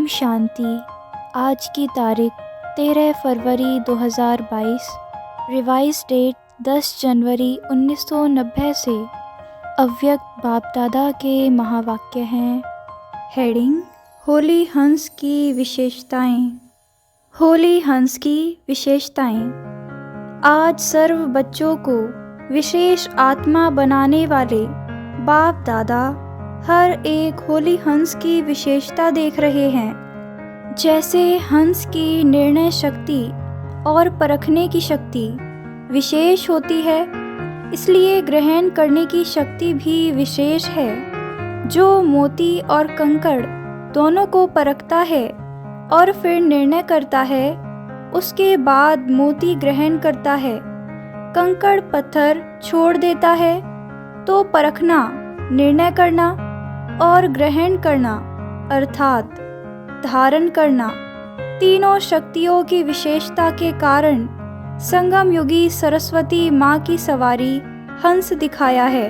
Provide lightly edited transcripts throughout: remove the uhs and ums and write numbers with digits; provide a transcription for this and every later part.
ओम शांति। आज की तारीख 13 फरवरी 2022, रिवाइज डेट 10 जनवरी 1990 से अव्यक्त बाप दादा के महावाक्य हैं। हेडिंग: होली हंस की विशेषताएं। होली हंस की विशेषताएं। आज सर्व बच्चों को विशेष आत्मा बनाने वाले बाप दादा हर एक होली हंस की विशेषता देख रहे हैं। जैसे हंस की निर्णय शक्ति और परखने की शक्ति विशेष होती है, इसलिए ग्रहण करने की शक्ति भी विशेष है। जो मोती और कंकड़ दोनों को परखता है और फिर निर्णय करता है, उसके बाद मोती ग्रहण करता है। कंकड़ पत्थर छोड़ देता है तो परखना, निर्णय करना और ग्रहण करना अर्थात धारण करना, तीनों शक्तियों की विशेषता के कारण संगम युगी सरस्वती माँ की सवारी हंस दिखाया है।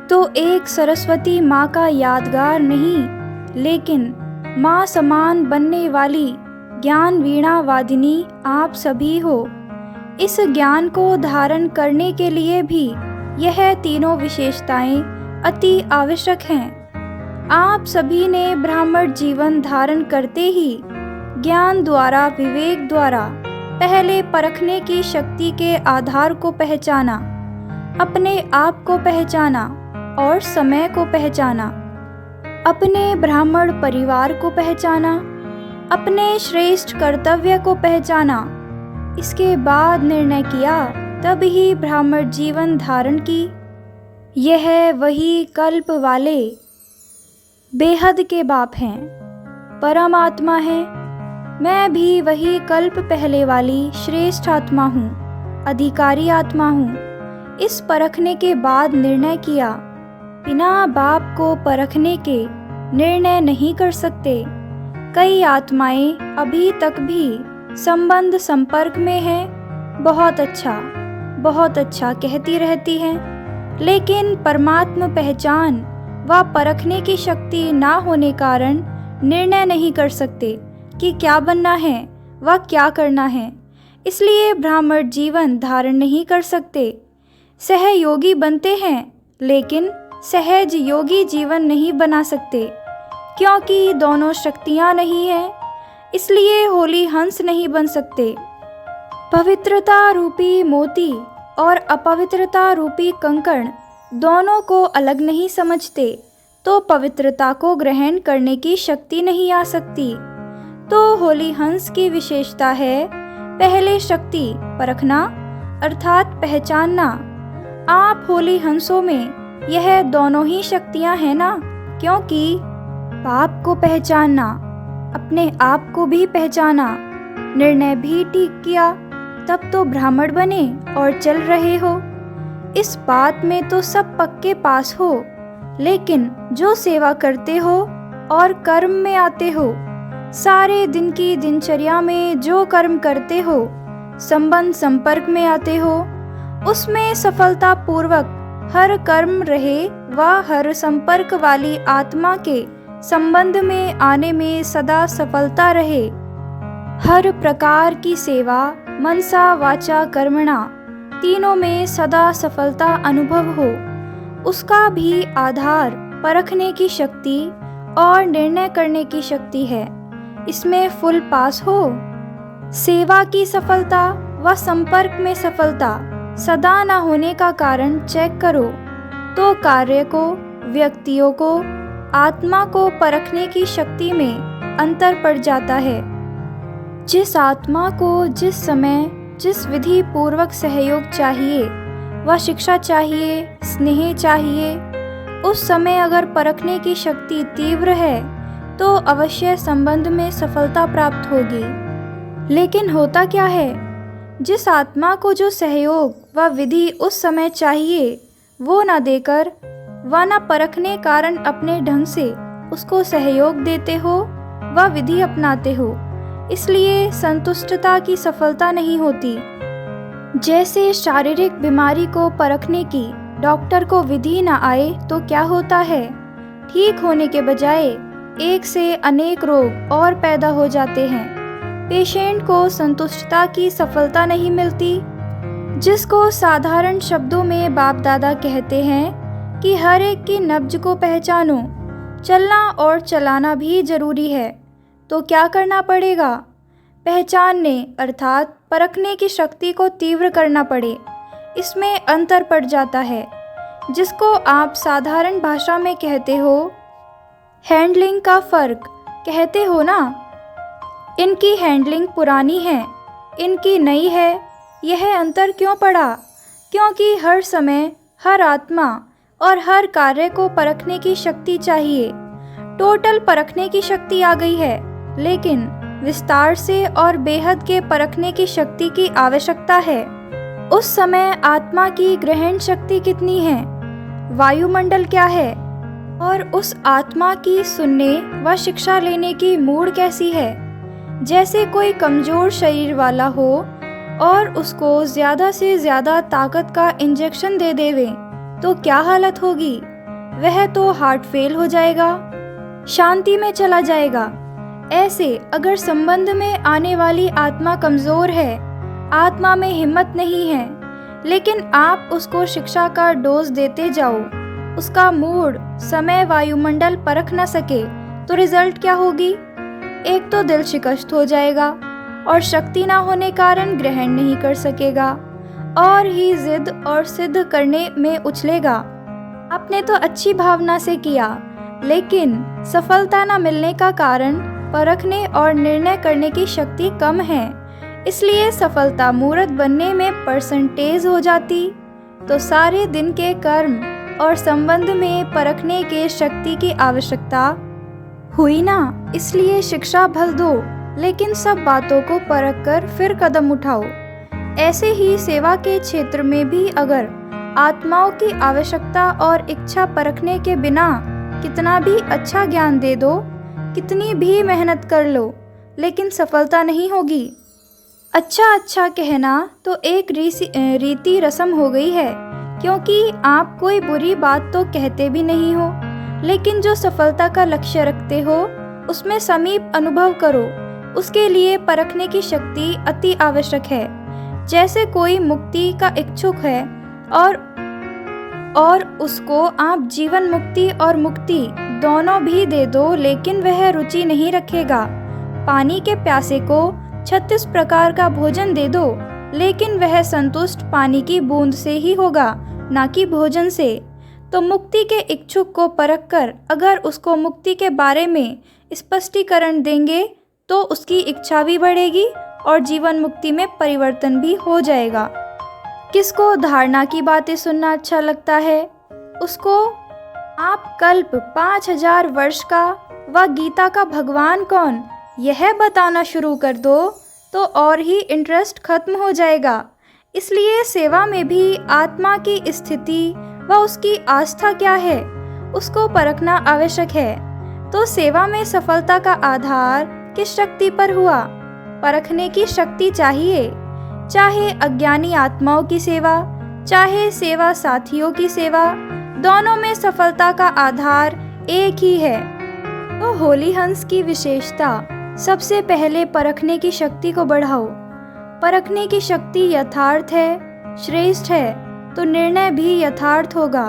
तो एक सरस्वती माँ का यादगार नहीं, लेकिन माँ समान बनने वाली ज्ञान वीणा वादिनी आप सभी हो। इस ज्ञान को धारण करने के लिए भी यह तीनों विशेषताएं अति आवश्यक हैं। आप सभी ने ब्राह्मण जीवन धारण करते ही ज्ञान द्वारा, विवेक द्वारा पहले परखने की शक्ति के आधार को पहचाना, अपने आप को पहचाना और समय को पहचाना, अपने ब्राह्मण परिवार को पहचाना, अपने श्रेष्ठ कर्तव्य को पहचाना। इसके बाद निर्णय किया, तब ही ब्राह्मण जीवन धारण की। यह वही कल्प वाले बेहद के बाप हैं, परम आत्मा है। मैं भी वही कल्प पहले वाली श्रेष्ठ आत्मा हूँ, अधिकारी आत्मा हूँ। इस परखने के बाद निर्णय किया। बिना बाप को परखने के निर्णय नहीं कर सकते। कई आत्माएं अभी तक भी संबंध संपर्क में हैं, बहुत अच्छा कहती रहती हैं, लेकिन परमात्म पहचान व परखने की शक्ति ना होने कारण निर्णय नहीं कर सकते कि क्या बनना है व क्या करना है। इसलिए ब्राह्मण जीवन धारण नहीं कर सकते। सहयोगी बनते हैं, लेकिन सहज योगी जीवन नहीं बना सकते, क्योंकि दोनों शक्तियाँ नहीं हैं। इसलिए होली हंस नहीं बन सकते। पवित्रता रूपी मोती और अपवित्रता रूपी कंकड़ दोनों को अलग नहीं समझते, तो पवित्रता को ग्रहण करने की शक्ति नहीं आ सकती। तो होली हंस की विशेषता है पहले शक्ति परखना अर्थात पहचानना। आप होली हंसों में यह दोनों ही शक्तियां हैं ना, क्योंकि बाप को पहचानना, अपने आप को भी पहचाना, निर्णय भी ठीक किया, तब तो ब्राह्मण बने और चल रहे हो। इस बात में तो सब पक्के पास हो, लेकिन जो सेवा करते हो और कर्म में आते हो, सारे दिन की दिनचर्या में जो कर्म करते हो, संबंध संपर्क में आते हो, उसमें सफलता पूर्वक हर कर्म रहे व हर संपर्क वाली आत्मा के संबंध में आने में सदा सफलता रहे। हर प्रकार की सेवा मनसा वाचा कर्मणा तीनों में सदा सफलता अनुभव हो। उसका भी आधार परखने की शक्ति और निर्णय करने की शक्ति है। इसमें फुल पास हो। सेवा की सफलता व संपर्क में सफलता सदा न होने का कारण चेक करो, तो कार्य को, व्यक्तियों को, आत्मा को परखने की शक्ति में अंतर पड़ जाता है। जिस आत्मा को जिस समय जिस विधि पूर्वक सहयोग चाहिए व शिक्षा चाहिए, स्नेह चाहिए, उस समय अगर परखने की शक्ति तीव्र है तो अवश्य संबंध में सफलता प्राप्त होगी। लेकिन होता क्या है, जिस आत्मा को जो सहयोग व विधि उस समय चाहिए वो न देकर व न परखने कारण अपने ढंग से उसको सहयोग देते हो व विधि अपनाते हो, इसलिए संतुष्टता की सफलता नहीं होती। जैसे शारीरिक बीमारी को परखने की डॉक्टर को विधि न आए तो क्या होता है, ठीक होने के बजाय एक से अनेक रोग और पैदा हो जाते हैं। पेशेंट को संतुष्टता की सफलता नहीं मिलती, जिसको साधारण शब्दों में बाप दादा कहते हैं कि हर एक की नब्ज को पहचानो। चलना और चलाना भी जरूरी है, तो क्या करना पड़ेगा? पहचानने अर्थात परखने की शक्ति को तीव्र करना पड़े। इसमें अंतर पड़ जाता है, जिसको आप साधारण भाषा में कहते हो हैंडलिंग का फ़र्क कहते हो ना। इनकी हैंडलिंग पुरानी है, इनकी नई है। यह अंतर क्यों पड़ा? क्योंकि हर समय, हर आत्मा और हर कार्य को परखने की शक्ति चाहिए। टोटल परखने की शक्ति आ गई है, लेकिन विस्तार से और बेहद के परखने की शक्ति की आवश्यकता है। उस समय आत्मा की ग्रहण शक्ति कितनी है, वायुमंडल क्या है, और उस आत्मा की सुनने व शिक्षा लेने की मूड कैसी है। जैसे कोई कमज़ोर शरीर वाला हो और उसको ज़्यादा से ज़्यादा ताकत का इंजेक्शन दे देवे तो क्या हालत होगी? वह तो हार्ट फेल हो जाएगा, शांति में चला जाएगा। ऐसे अगर संबंध में आने वाली आत्मा कमज़ोर है, आत्मा में हिम्मत नहीं है, लेकिन आप उसको शिक्षा का डोज देते जाओ, उसका मूड, समय, वायुमंडल परख न सके तो रिजल्ट क्या होगी? एक तो दिल शिकस्त हो जाएगा और शक्ति ना होने कारण ग्रहण नहीं कर सकेगा और ही जिद और सिद्ध करने में उछलेगा। आपने तो अच्छी भावना से किया, लेकिन सफलता न मिलने का कारण परखने और निर्णय करने की शक्ति कम है, इसलिए सफलता मूर्त बनने में परसेंटेज हो जाती। तो सारे दिन के कर्म और संबंध में परखने के शक्ति की आवश्यकता हुई ना। इसलिए शिक्षा भल दो, लेकिन सब बातों को परख कर फिर कदम उठाओ। ऐसे ही सेवा के क्षेत्र में भी अगर आत्माओं की आवश्यकता और इच्छा परखने के बिना कितना भी अच्छा ज्ञान दे दो, कितनी भी मेहनत कर लो, लेकिन सफलता नहीं होगी। अच्छा अच्छा कहना तो एक रीति रस्म हो गई है, क्योंकि आप कोई बुरी बात तो कहते भी नहीं हो, लेकिन जो सफलता का लक्ष्य रखते हो उसमें समीप अनुभव करो। उसके लिए परखने की शक्ति अति आवश्यक है। जैसे कोई मुक्ति का इच्छुक है और उसको आप जीवन मुक्ति और मुक्ति दोनों भी दे दो, लेकिन वह रुचि नहीं रखेगा। पानी के प्यासे को 36 प्रकार का भोजन दे दो, लेकिन वह संतुष्ट पानी की बूंद से ही होगा, ना कि भोजन से। तो मुक्ति के इच्छुक को परखकर अगर उसको मुक्ति के बारे में स्पष्टीकरण देंगे तो उसकी इच्छा भी बढ़ेगी और जीवन मुक्ति में परिवर्तन भी हो जाएगा। किसको धारणा की बातें सुनना अच्छा लगता है, उसको आप कल्प 5000 वर्ष का व गीता का भगवान कौन यह बताना शुरू कर दो तो और ही इंटरेस्ट खत्म हो जाएगा। इसलिए सेवा में भी आत्मा की स्थिति व उसकी आस्था क्या है, उसको परखना आवश्यक है। तो सेवा में सफलता का आधार किस शक्ति पर हुआ? परखने की शक्ति चाहिए। चाहे अज्ञानी आत्माओं की सेवा, चाहे सेवा साथियों की सेवा, दोनों में सफलता का आधार एक ही है। तो होली हंस की विशेषता, सबसे पहले परखने की शक्ति को बढ़ाओ। परखने की शक्ति यथार्थ है, श्रेष्ठ है, तो निर्णय भी यथार्थ होगा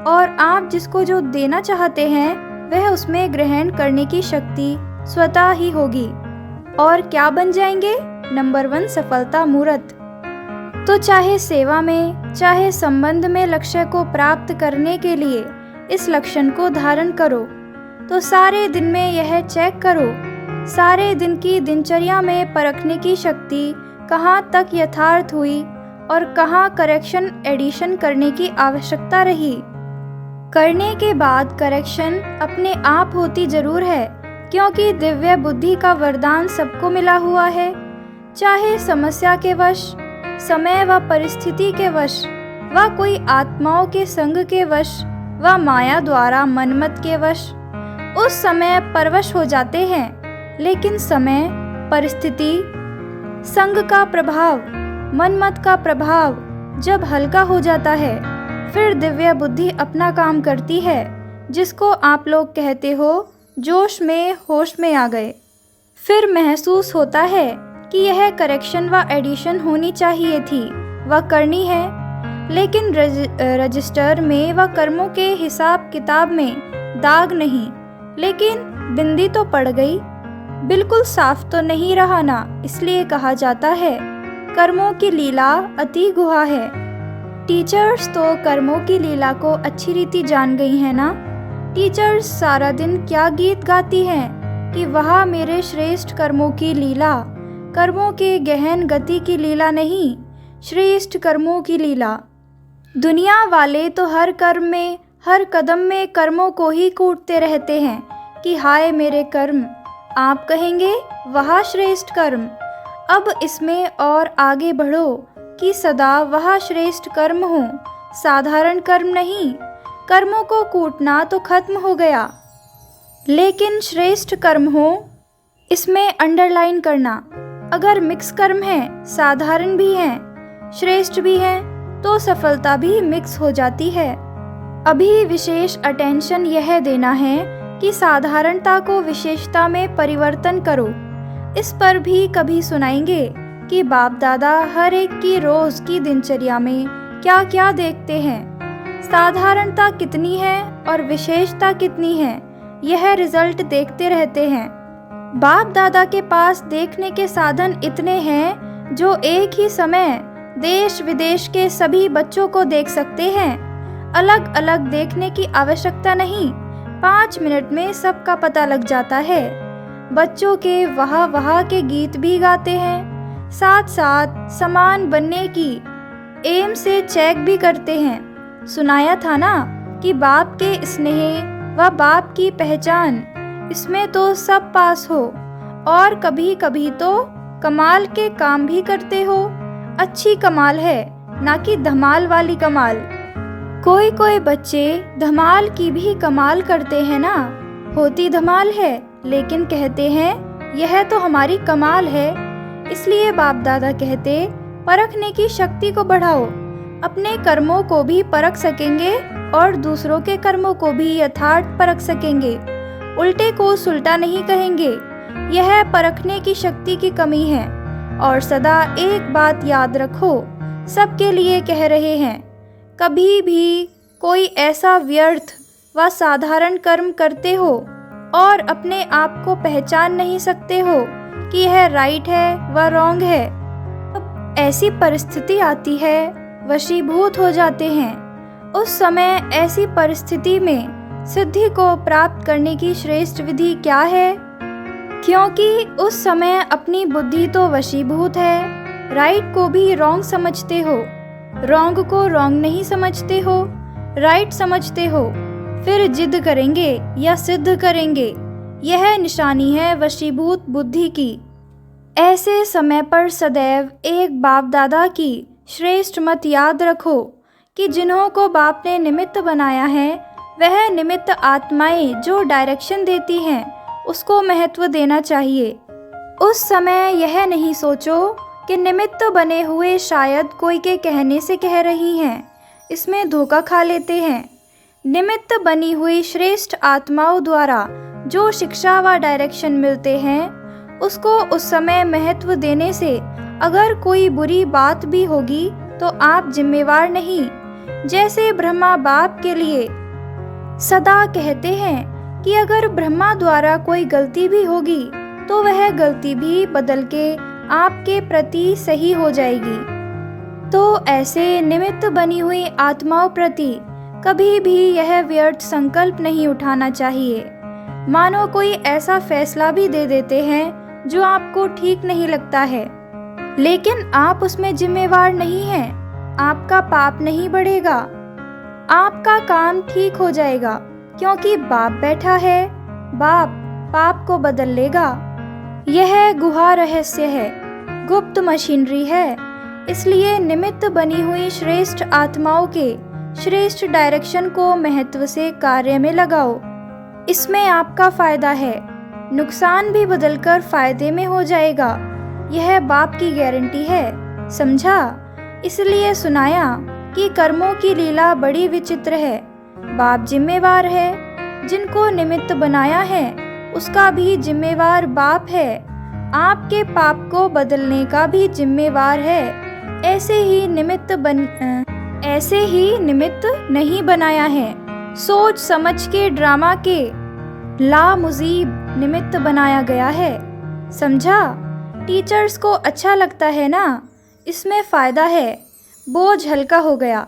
और आप जिसको जो देना चाहते हैं वह उसमें ग्रहण करने की शक्ति स्वतः ही होगी। और क्या बन जाएंगे? नंबर 1 सफलता मूर्त। तो चाहे सेवा में, चाहे संबंध में लक्ष्य को प्राप्त करने के लिए इस लक्षण को धारण करो। तो सारे दिन में यह चेक करो, सारे दिन की दिनचर्या में परखने की शक्ति कहाँ तक यथार्थ हुई और कहाँ करेक्शन एडिशन करने की आवश्यकता रही। करने के बाद करेक्शन अपने आप होती जरूर है, क्योंकि दिव्य बुद्धि का वरदान सबको मिला हुआ है। चाहे समस्या के वश, समय व परिस्थिति के वश, व कोई आत्माओं के संग के वश, व माया द्वारा मनमत के वश, उस समय परवश हो जाते हैं। लेकिन समय, परिस्थिति, संग का प्रभाव, मनमत का प्रभाव जब हल्का हो जाता है, फिर दिव्य बुद्धि अपना काम करती है, जिसको आप लोग कहते हो जोश में होश में आ गए। फिर महसूस होता है कि यह करेक्शन व एडिशन होनी चाहिए थी व करनी है, लेकिन रजिस्टर में व कर्मों के हिसाब किताब में दाग नहीं, लेकिन बिंदी तो पड़ गई। बिल्कुल साफ तो नहीं रहा ना, इसलिए कहा जाता है कर्मों की लीला अति गुहा है। टीचर्स तो कर्मों की लीला को अच्छी रीति जान गई हैं ना। टीचर्स सारा दिन क्या गीत गाती हैं कि वह मेरे श्रेष्ठ कर्मों की लीला, कर्मों के गहन गति की लीला नहीं, श्रेष्ठ कर्मों की लीला। दुनिया वाले तो हर कर्म में, हर कदम में कर्मों को ही कूटते रहते हैं कि हाय मेरे कर्म। आप कहेंगे वह श्रेष्ठ कर्म। अब इसमें और आगे बढ़ो कि सदा वह श्रेष्ठ कर्म हो, साधारण कर्म नहीं। कर्मों को कूटना तो खत्म हो गया, लेकिन श्रेष्ठ कर्म हो, इसमें अंडरलाइन करना। अगर मिक्स कर्म है, साधारण भी हैं, श्रेष्ठ भी हैं, तो सफलता भी मिक्स हो जाती है। अभी विशेष अटेंशन यह देना है कि साधारणता को विशेषता में परिवर्तन करो। इस पर भी कभी सुनाएंगे कि बाप दादा हर एक की रोज की दिनचर्या में क्या क्या देखते हैं, साधारणता कितनी है और विशेषता कितनी है, यह रिजल्ट देखते रहते हैं। बाप दादा के पास देखने के साधन इतने हैं जो एक ही समय देश विदेश के सभी बच्चों को देख सकते हैं। अलग अलग देखने की आवश्यकता नहीं, 5 मिनट में सबका पता लग जाता है। बच्चों के वाह वाह के गीत भी गाते हैं, साथ साथ समान बनने की एम से चेक भी करते हैं। सुनाया था ना कि बाप के स्नेह व बाप की पहचान, इसमें तो सब पास हो, और कभी कभी तो कमाल के काम भी करते हो। अच्छी कमाल है, ना कि धमाल वाली कमाल। कोई कोई बच्चे धमाल की भी कमाल करते हैं ना। होती धमाल है, लेकिन कहते हैं यह तो हमारी कमाल है। इसलिए बाप दादा कहते परखने की शक्ति को बढ़ाओ। अपने कर्मों को भी परख सकेंगे और दूसरों के कर्मों को भी यथार्थ परख सकेंगे। उल्टे को सुलटा नहीं कहेंगे। यह परखने की शक्ति की कमी है। और सदा एक बात याद रखो, सबके लिए कह रहे हैं, कभी भी कोई ऐसा व्यर्थ व साधारण कर्म करते हो और अपने आप को पहचान नहीं सकते हो कि यह राइट है व रॉन्ग है, अब ऐसी परिस्थिति आती है, वशीभूत हो जाते हैं। उस समय ऐसी परिस्थिति में सिद्धि को प्राप्त करने की श्रेष्ठ विधि क्या है? क्योंकि उस समय अपनी बुद्धि तो वशीभूत है। राइट को भी रॉन्ग समझते हो, रॉन्ग को रॉन्ग नहीं समझते हो, राइट समझते हो। फिर जिद करेंगे या सिद्ध करेंगे। यह निशानी है वशीभूत बुद्धि की। ऐसे समय पर सदैव एक बाप दादा की श्रेष्ठ मत याद रखो कि जिन्हों को बाप ने निमित्त बनाया है, वह निमित्त आत्माएं जो डायरेक्शन देती हैं, उसको महत्व देना चाहिए। उस समय यह नहीं सोचो कि निमित्त बने हुए शायद कोई के कहने से कह रही हैं, इसमें धोखा खा लेते हैं। निमित्त बनी हुई श्रेष्ठ आत्माओं द्वारा जो शिक्षा व डायरेक्शन मिलते हैं, उसको उस समय महत्व देने से अगर कोई बुरी बात भी होगी तो आप जिम्मेवार नहीं। जैसे ब्रह्मा बाप के लिए सदा कहते हैं कि अगर ब्रह्मा द्वारा कोई गलती भी होगी तो वह गलती भी बदल के आपके प्रति सही हो जाएगी। तो ऐसे निमित्त बनी हुई आत्माओं प्रति कभी भी यह व्यर्थ संकल्प नहीं उठाना चाहिए। मानो कोई ऐसा फैसला भी दे देते हैं जो आपको ठीक नहीं लगता है, लेकिन आप उसमें जिम्मेवार नहीं हैं। आपका पाप नहीं बढ़ेगा, आपका काम ठीक हो जाएगा, क्योंकि बाप बैठा है। बाप पाप को बदल लेगा। यह गुहा रहस्य है, गुप्त मशीनरी है। इसलिए निमित्त बनी हुई श्रेष्ठ आत्माओं के श्रेष्ठ डायरेक्शन को महत्व से कार्य में लगाओ। इसमें आपका फायदा है, नुकसान भी बदलकर फायदे में हो जाएगा। यह बाप की गारंटी है, समझा? इसलिए सुनाया कि कर्मों की लीला बड़ी विचित्र है। बाप जिम्मेवार है, जिनको निमित्त बनाया है उसका भी जिम्मेवार बाप है। आपके पाप को बदलने का भी जिम्मेवार है। ऐसे ही निमित्त नहीं बनाया है। सोच समझ के ड्रामा के लामुजीब निमित्त बनाया गया है। समझा? टीचर्स को अच्छा लगता है ना, इसमें फ़ायदा है। बोझ हल्का हो गया।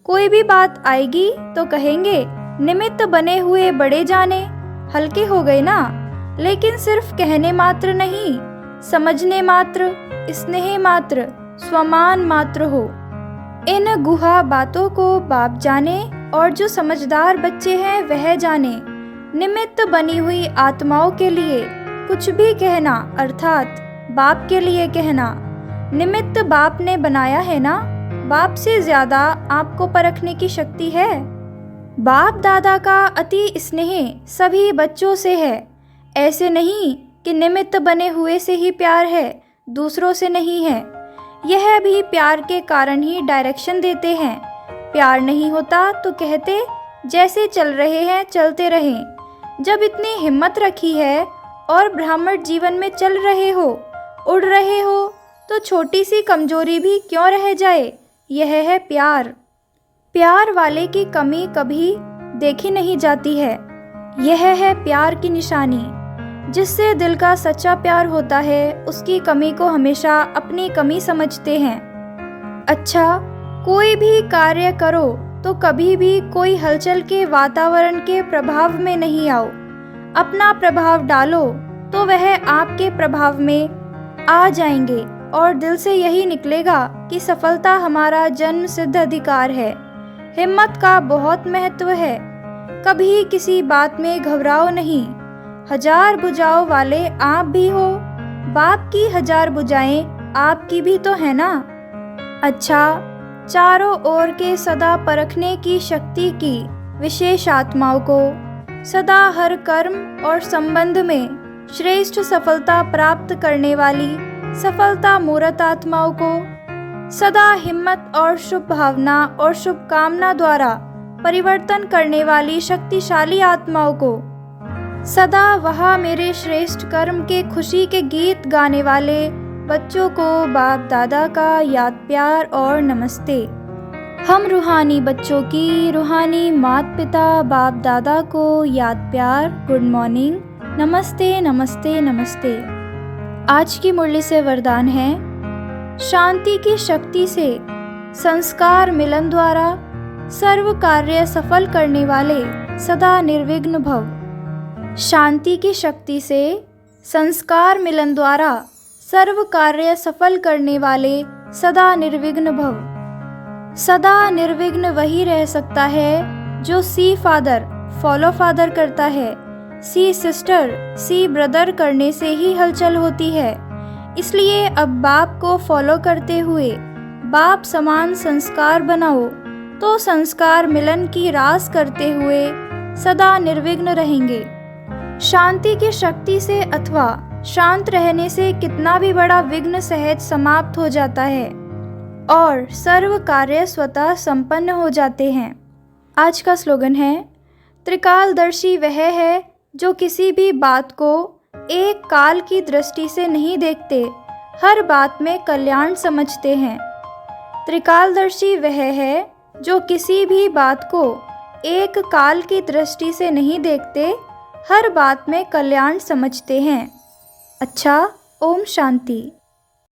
कोई भी बात आएगी तो कहेंगे निमित्त बने हुए बड़े जाने, हल्के हो गए ना। लेकिन सिर्फ कहने मात्र नहीं, समझने मात्र, स्नेह मात्र, स्वमान मात्र हो। इन गुहा बातों को बाप जाने और जो समझदार बच्चे हैं वह जाने। निमित्त बनी हुई आत्माओं के लिए कुछ भी कहना अर्थात बाप के लिए कहना। निमित्त बाप ने बनाया है ना, बाप से ज़्यादा आपको परखने की शक्ति है। बाप दादा का अति स्नेह सभी बच्चों से है। ऐसे नहीं कि निमित्त बने हुए से ही प्यार है, दूसरों से नहीं है। यह भी प्यार के कारण ही डायरेक्शन देते हैं। प्यार नहीं होता तो कहते जैसे चल रहे हैं चलते रहें। जब इतनी हिम्मत रखी है और ब्राह्मण जीवन में चल रहे हो, उड़ रहे हो, तो छोटी सी कमजोरी भी क्यों रह जाए। यह है प्यार। प्यार वाले की कमी कभी देखी नहीं जाती है। यह है प्यार की निशानी। जिससे दिल का सच्चा प्यार होता है उसकी कमी को हमेशा अपनी कमी समझते हैं। अच्छा, कोई भी कार्य करो तो कभी भी कोई हलचल के वातावरण के प्रभाव में नहीं आओ। अपना प्रभाव डालो तो वह आपके प्रभाव में आ जाएंगे और दिल से यही निकलेगा कि सफलता हमारा जन्म सिद्ध अधिकार है। हिम्मत का बहुत महत्व है। कभी किसी बात में घबराओ नहीं। हजार भुजाओं वाले आप भी हो। बाप की हजार भुजाएं आपकी भी तो है ना। अच्छा, चारों ओर के सदा परखने की शक्ति की विशेष आत्माओं को सदा हर कर्म और संबंध में श्रेष्ठ सफलता प्राप्त करने वाली सफलता मूर्त आत्माओं को सदा हिम्मत और शुभ भावना और शुभकामना द्वारा परिवर्तन करने वाली शक्तिशाली आत्माओं को सदा वहाँ मेरे श्रेष्ठ कर्म के खुशी के गीत गाने वाले बच्चों को बाप दादा का याद प्यार और नमस्ते। हम रूहानी बच्चों की रूहानी माता पिता बाप दादा को याद प्यार गुड मॉर्निंग, नमस्ते नमस्ते नमस्ते। आज की मुरली से वरदान है, शांति की शक्ति से संस्कार मिलन द्वारा सर्व कार्य सफल करने वाले सदा निर्विघ्न भव। शांति की शक्ति से संस्कार मिलन द्वारा सर्व कार्य सफल करने वाले सदा निर्विघ्न भव। सदा निर्विघ्न वही रह सकता है जो सी फादर फॉलो फादर करता है। सी सिस्टर सी ब्रदर करने से ही हलचल होती है। इसलिए अब बाप को फॉलो करते हुए बाप समान संस्कार बनाओ तो संस्कार मिलन की रास करते हुए सदा निर्विघ्न रहेंगे। शांति की शक्ति से अथवा शांत रहने से कितना भी बड़ा विघ्न सहज समाप्त हो जाता है और सर्व कार्य स्वतः संपन्न हो जाते हैं। आज का स्लोगन है, त्रिकालदर्शी वह है जो किसी भी बात को एक काल की दृष्टि से नहीं देखते, हर बात में कल्याण समझते हैं। त्रिकालदर्शी वह है जो किसी भी बात को एक काल की दृष्टि से नहीं देखते, हर बात में कल्याण समझते हैं। अच्छा, ओम शांति।